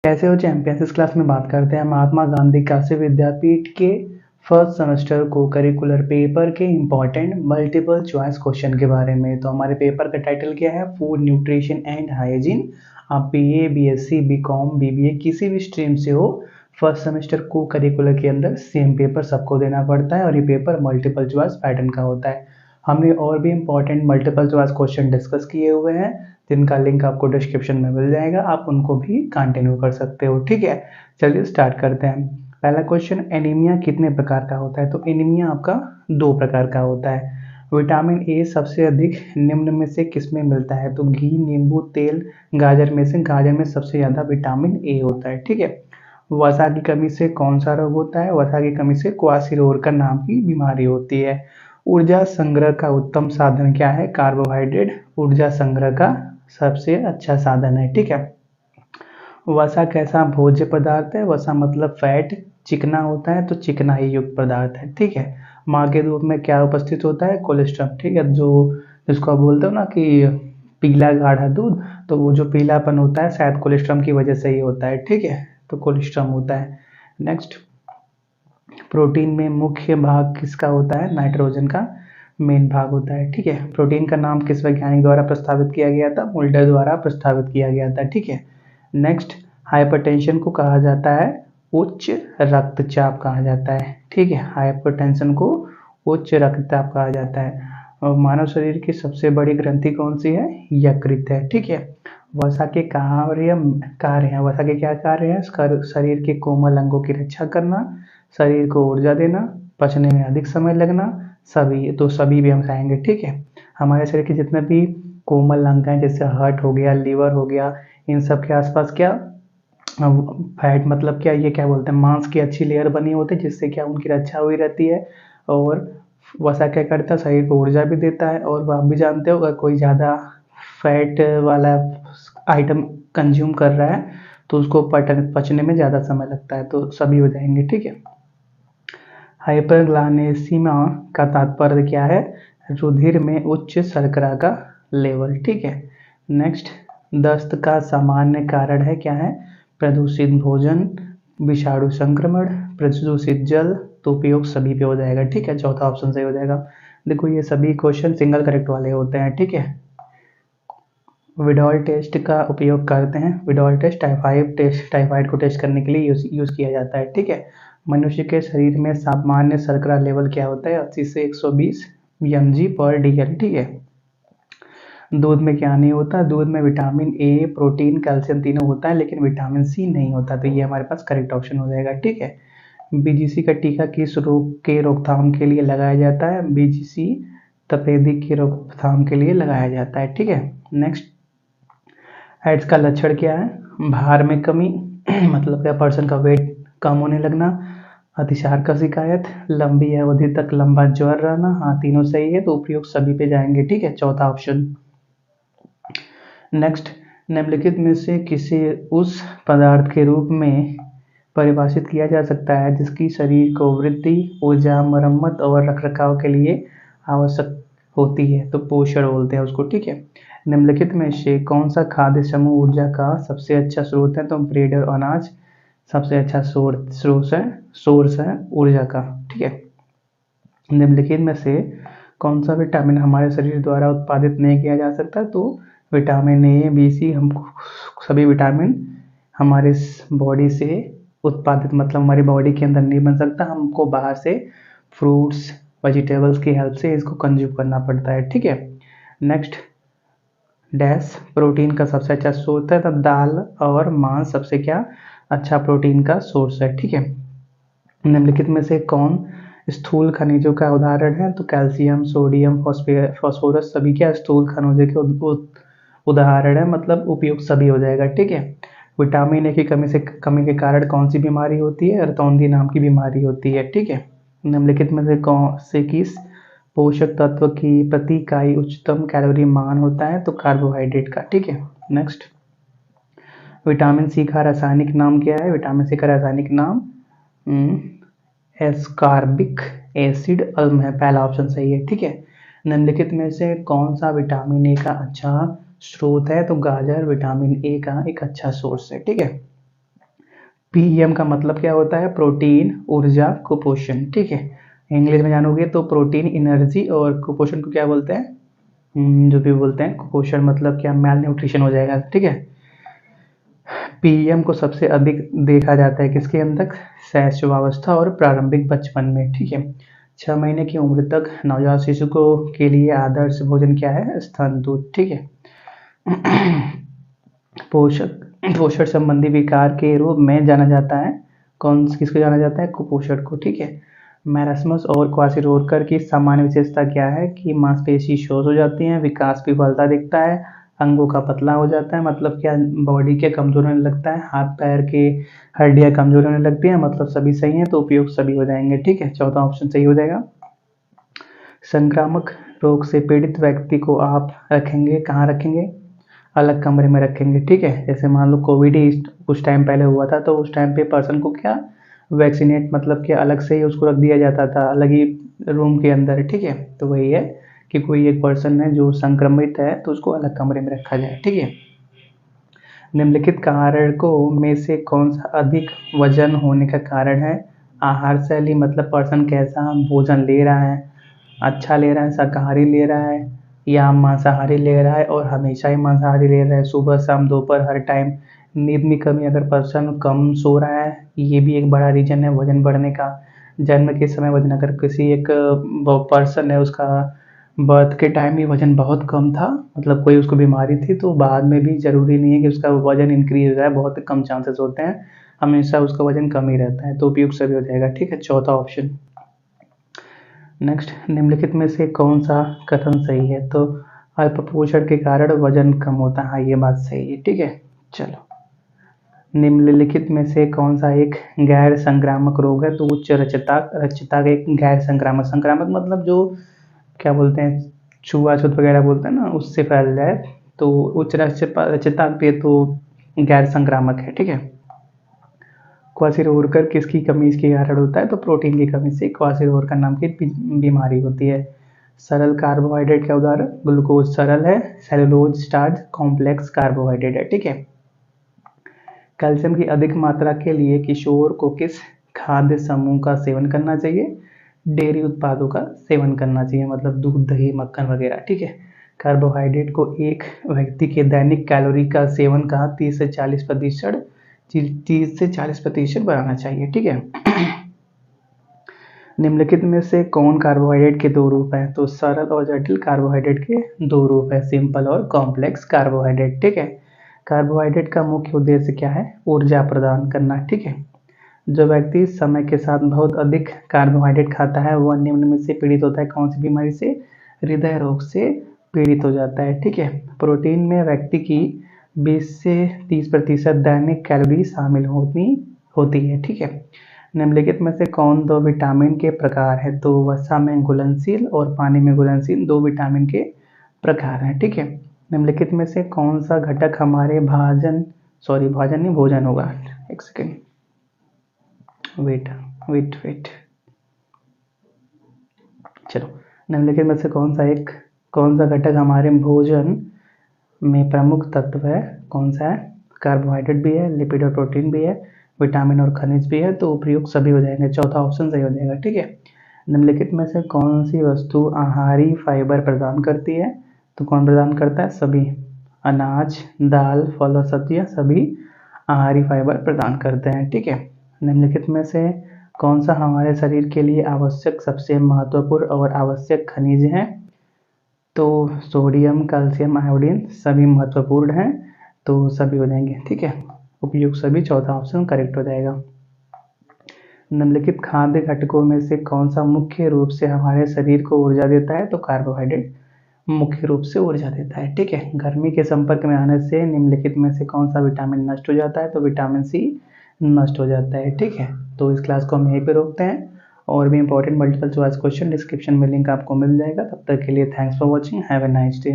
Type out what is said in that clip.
कैसे हो चैंपियंस। इस क्लास में बात करते हैं महात्मा गांधी काशी विद्यापीठ के फर्स्ट सेमेस्टर को करिकुलर पेपर के इम्पोर्टेंट मल्टीपल चॉइस क्वेश्चन के बारे में। तो हमारे पेपर का टाइटल क्या है, फूड न्यूट्रिशन एंड हाइजीन। आप बीए, बीएससी, बीकॉम, बीबीए किसी भी स्ट्रीम से हो, फर्स्ट सेमेस्टर को करिकुलर के अंदर सेम पेपर सबको देना पड़ता है और ये पेपर मल्टीपल चॉइस पैटर्न का होता है। हमने और भी important multiple choice question discuss किए हुए हैं जिनका लिंक आपको डिस्क्रिप्शन में मिल जाएगा, आप उनको भी कंटिन्यू कर सकते हो। ठीक है, चलिए स्टार्ट करते हैं। पहला क्वेश्चन, एनीमिया कितने प्रकार का होता है। तो एनीमिया आपका 2 प्रकार का होता है। विटामिन ए सबसे अधिक निम्न में से किसमें मिलता है। तो घी, नींबू, तेल, गाजर में से गाजर में सबसे ज़्यादा विटामिन ए होता है। ठीक है। वसा की कमी से कौन सा रोग होता है। वसा की कमी से क्वाशीरोरकर नाम की बीमारी होती है। ऊर्जा संग्रह का उत्तम साधन क्या है। कार्बोहाइड्रेट ऊर्जा संग्रह का सबसे अच्छा साधन है। ठीक है। वसा कैसा भोज्य पदार्थ है। वसा मतलब फैट, चिकना होता है तो चिकना ही युक्त पदार्थ है। ठीक है। माँ के दूध में क्या उपस्थित होता है, कोलेस्ट्रॉल। ठीक है, जो जिसको आप बोलते हो ना कि पीला गाढ़ा दूध, तो वो जो पीलापन होता है शायद कोलेस्ट्रॉल की वजह से ही होता है। ठीक है, तो कोलेस्ट्रॉल होता है। नेक्स्ट, प्रोटीन में मुख्य भाग किसका होता है। नाइट्रोजन का मेन भाग होता है। ठीक है। प्रोटीन का नाम किस वैज्ञानिक द्वारा प्रस्तावित किया गया था। मुल्डर द्वारा प्रस्तावित किया गया था। ठीक है। नेक्स्ट, हाइपरटेंशन को कहा जाता है उच्च रक्तचाप कहा जाता है। ठीक है, हाइपरटेंशन को उच्च रक्तचाप कहा जाता है। और मानव शरीर की सबसे बड़ी ग्रंथि कौन सी है, यकृत है। ठीक है। वसा के कार्य हैं। वसा के क्या कार्य हैं, शरीर के कोमल अंगों की रक्षा करना, शरीर को ऊर्जा देना, पचने में अधिक समय लगना, सभी भी हम खाएंगे। ठीक है। हमारे शरीर के जितने भी कोमल अंग हैं जैसे हार्ट हो गया, लीवर हो गया, इन सब के आसपास क्या फैट मतलब क्या, ये क्या बोलते हैं, मांस की अच्छी लेयर बनी होती है जिससे क्या उनकी रक्षा हुई रहती है। और वसा क्या करता है, शरीर को ऊर्जा भी देता है। और आप भी जानते हो अगर कोई ज़्यादा फैट वाला आइटम कंज्यूम कर रहा है तो उसको पचने में ज़्यादा समय लगता है। तो सभी हो जाएंगे। ठीक है। हाइपरग्लाइसेमिया का तात्पर्य क्या है, रुधिर में उच्च शर्करा का लेवल। ठीक है। नेक्स्ट, दस्त का सामान्य कारण है क्या है, प्रदूषित भोजन, विषाणु संक्रमण, प्रदूषित जल। तो उपयोग सभी पे हो जाएगा। ठीक है, चौथा ऑप्शन सही हो जाएगा। देखो ये सभी क्वेश्चन सिंगल करेक्ट वाले होते हैं। ठीक है। विडॉल टेस्ट का उपयोग करते हैं। विडॉल टेस्ट टाइफाइड को टेस्ट करने के लिए यूज किया जाता है। ठीक है। मनुष्य के शरीर में सामान्य शर्करा लेवल क्या होता है, 80 से 120 mg/dl। ठीक है। दूध में क्या नहीं होता, दूध में विटामिन ए, प्रोटीन, कैल्शियम तीनों होता है लेकिन विटामिन सी नहीं होता। तो ये हमारे पास करेक्ट ऑप्शन हो जाएगा। ठीक है। बीजीसी का टीका किस रोग के रोकथाम के लिए लगाया जाता है। बीजीसी तपेदिक की रोकथाम के लिए लगाया जाता है। ठीक है। नेक्स्ट, एड्स का लक्षण क्या है, भार में कमी मतलब क्या, पर्सन का वेट कम होने लगना, अतिसार का शिकायत, लंबी अवधि तक लंबा ज्वर रहना। हाँ, तीनों सही है तो उपयोग सभी पे जाएंगे। ठीक है, चौथा ऑप्शन। नेक्स्ट, निम्नलिखित में से किसे उस पदार्थ के रूप में परिभाषित किया जा सकता है जिसकी शरीर को वृद्धि, ऊर्जा, मरम्मत और रखरखाव के लिए आवश्यक होती है। तो पोषण बोलते हैं उसको। ठीक है। निम्नलिखित में से कौन सा खाद्य समूह ऊर्जा का सबसे अच्छा स्रोत है। तो ब्रेड और अनाज सबसे अच्छा सोर्स है ऊर्जा का। ठीक है। निम्नलिखित में से कौन सा विटामिन हमारे शरीर द्वारा उत्पादित नहीं किया जा सकता। तो विटामिन ए, बी, सी, हम सभी विटामिन हमारे बॉडी से उत्पादित मतलब हमारी बॉडी के अंदर नहीं बन सकता, हमको बाहर से फ्रूट्स, वेजिटेबल्स की हेल्प से इसको कंज्यूम करना पड़ता है। ठीक है। नेक्स्ट, डैश प्रोटीन का सबसे अच्छा सोर्स है। तब दाल और मांस सबसे क्या अच्छा प्रोटीन का सोर्स है। ठीक है। निम्नलिखित में से कौन स्थूल खनिजों का उदाहरण है। तो कैल्शियम, सोडियम, फास्फोरस सभी क्या स्थूल खनिजों के उदाहरण है, मतलब उपयोग सभी हो जाएगा। ठीक है। विटामिन ए की कमी के कारण कौन सी बीमारी होती है, रतौंधी नाम की बीमारी होती है। ठीक है। निम्नलिखित में से कौन से किस पोषक तत्व की प्रति इकाई उच्चतम कैलोरी मान होता है। तो कार्बोहाइड्रेट का। ठीक है। नेक्स्ट, विटामिन सी का रासायनिक नाम क्या है। विटामिन सी का रासायनिक नाम एस्कॉर्बिक एसिड अम्ल है। पहला ऑप्शन सही है। ठीक है। निम्नलिखित में से कौन सा विटामिन ए का अच्छा स्रोत है। तो गाजर विटामिन ए का एक अच्छा सोर्स है। ठीक है। पीईएम का मतलब क्या होता है? प्रोटीन, ऊर्जा, कुपोषण। ठीक है, इंग्लिश में जानोगे तो प्रोटीन, एनर्जी, और कुपोषण को क्या बोलते हैं? जो भी बोलते हैं कुपोषण मतलब क्या? मैल न्यूट्रिशन हो जाएगा। ठीक है, पीएम को सबसे अधिक देखा जाता है किसके अंदर? शैशवावस्था और प्रारंभिक बचपन में। ठीक है, 6 महीने की उम्र तक नवजात शिशु को के लिए आदर्श भोजन क्या है? स्तन दूध। ठीक है, पोषक पोषण संबंधी विकार के रूप में जाना जाता है कौन किसको जाना जाता है? कुपोषण को। ठीक है, मैरास्मस और क्वाशिरोडकर की सामान्य विशेषता क्या है? कि मांसपेशी शोष हो जाती है, विकास विफलता दिखता है, अंगों का पतला हो जाता है, मतलब क्या? बॉडी के कमजोर होने लगता है, हाथ पैर के हड्डियां कमजोर होने लगती है, मतलब सभी सही है तो उपयोग सभी हो जाएंगे। ठीक है, चौथा ऑप्शन सही हो जाएगा। संक्रामक रोग से पीड़ित व्यक्ति को आप रखेंगे, कहाँ रखेंगे? अलग कमरे में रखेंगे। ठीक है, जैसे मान लो कोविड ही कुछ टाइम पहले हुआ था, तो उस टाइम पे पर्सन को क्या वैक्सीनेट मतलब कि अलग से ही उसको रख दिया जाता था, अलग ही रूम के अंदर। ठीक है, तो वही है कि कोई एक पर्सन है जो संक्रमित है तो उसको अलग कमरे में रखा जाए। ठीक है, निम्नलिखित कारकों में से कौन सा अधिक वजन होने का कारण है? आहार शैली मतलब पर्सन कैसा भोजन ले रहा है, अच्छा ले रहा है, शाकाहारी ले रहा है या मांसाहारी ले रहा है और हमेशा ही मांसाहारी ले रहा है, सुबह शाम दोपहर हर टाइम। नींद में कमी, अगर पर्सन कम सो रहा है, ये भी एक बड़ा रीजन है वजन बढ़ने का। जन्म के समय वजन, अगर किसी एक पर्सन है उसका बर्थ के टाइम ही वजन बहुत कम था, मतलब कोई उसको बीमारी थी, तो बाद में भी जरूरी नहीं है कि उसका वजन इंक्रीज हो जाए, बहुत कम चांसेस होते हैं, हमेशा उसका वजन कम ही रहता है, तो उपयुक्त सभी हो जाएगा। ठीक है, चौथा ऑप्शन। नेक्स्ट, निम्नलिखित में से कौन सा कथन सही है? तो अल्पपोषण के कारण वजन कम होता है, हाँ ये बात सही है। ठीक है, चलो, निम्नलिखित में से कौन सा एक गैर संक्रामक रोग है? तो उच्च रक्तचाप एक गैर संक्रामक, संक्रामक मतलब जो क्या बोलते हैं, छुआछूत वगैरह बोलते हैं ना, उससे फैल जाए, तो उच्च रक्तचाप पे तो गैर संक्रामक है। ठीक है, क्वाशिरोडकर किसकी कमी इसके कारण होता है? तो प्रोटीन की कमी से क्वाशिरोडकर नाम की बीमारी होती है। सरल कार्बोहाइड्रेट का उदाहरण ग्लूकोज सरल है, सेलुलोज स्टार्च कॉम्प्लेक्स कार्बोहाइड्रेट है। ठीक है, कैल्शियम की अधिक मात्रा के लिए किशोर को किस खाद्य समूह का सेवन करना चाहिए? डेयरी उत्पादों का सेवन करना चाहिए, मतलब दूध, दही, मक्खन वगैरह। ठीक है, कार्बोहाइड्रेट को एक व्यक्ति के दैनिक कैलोरी का सेवन का 30 से 40% बढ़ाना चाहिए। ठीक है, निम्नलिखित में से कौन कार्बोहाइड्रेट के दो रूप हैं? तो सरल और जटिल कार्बोहाइड्रेट के दो रूप है, सिंपल और कॉम्प्लेक्स कार्बोहाइड्रेट। ठीक है, कार्बोहाइड्रेट का मुख्य उद्देश्य क्या है? ऊर्जा प्रदान करना। ठीक है, जो व्यक्ति समय के साथ बहुत अधिक कार्बोहाइड्रेट खाता है वह निम्न में से पीड़ित होता है, कौन सी बीमारी से? हृदय रोग से पीड़ित हो जाता है। ठीक है, प्रोटीन में व्यक्ति की 20 से 30% दैनिक कैलोरी शामिल होती है। ठीक है, निम्नलिखित में से कौन दो विटामिन के प्रकार है? तो वसा में घुलनशील और पानी में घुलनशील दो विटामिन के प्रकार हैं। ठीक है, निम्नलिखित में से कौन सा घटक हमारे भाजन नहीं भोजन होगा, एक सेकेंड, वेट, चलो, निम्नलिखित में से कौन सा घटक हमारे भोजन में प्रमुख तत्व है? कौन सा है? कार्बोहाइड्रेट भी है, लिपिड और प्रोटीन भी है, विटामिन और खनिज भी है, तो उपयुक्त सभी हो जाएंगे, चौथा ऑप्शन सही हो जाएगा। ठीक है, निम्नलिखित में से कौन सी वस्तु आहारी फाइबर प्रदान करती है? तो कौन प्रदान करता है? सभी, अनाज, दाल, फल और सब्जियां सभी आहारी फाइबर प्रदान करते हैं। ठीक है, निम्नलिखित में से कौन सा हमारे शरीर के लिए आवश्यक सबसे महत्वपूर्ण और आवश्यक खनिज है? तो सोडियम, कैल्शियम, आयोडीन सभी महत्वपूर्ण हैं, तो सभी हो जाएंगे। ठीक है, उपयुक्त सभी, चौथा ऑप्शन करेक्ट हो जाएगा। निम्नलिखित खाद्य घटकों में से कौन सा मुख्य रूप से हमारे शरीर को ऊर्जा देता है? तो कार्बोहाइड्रेट मुख्य रूप से ऊर्जा देता है। ठीक है, गर्मी के संपर्क में आने से निम्नलिखित में से कौन सा विटामिन नष्ट हो जाता है? तो विटामिन सी नष्ट हो जाता है। ठीक है, तो इस क्लास को हम यहीं पे रोकते हैं, और भी important multiple choice question description में लिंक आपको मिल जाएगा। तब तक के लिए thanks for watching, have a nice day.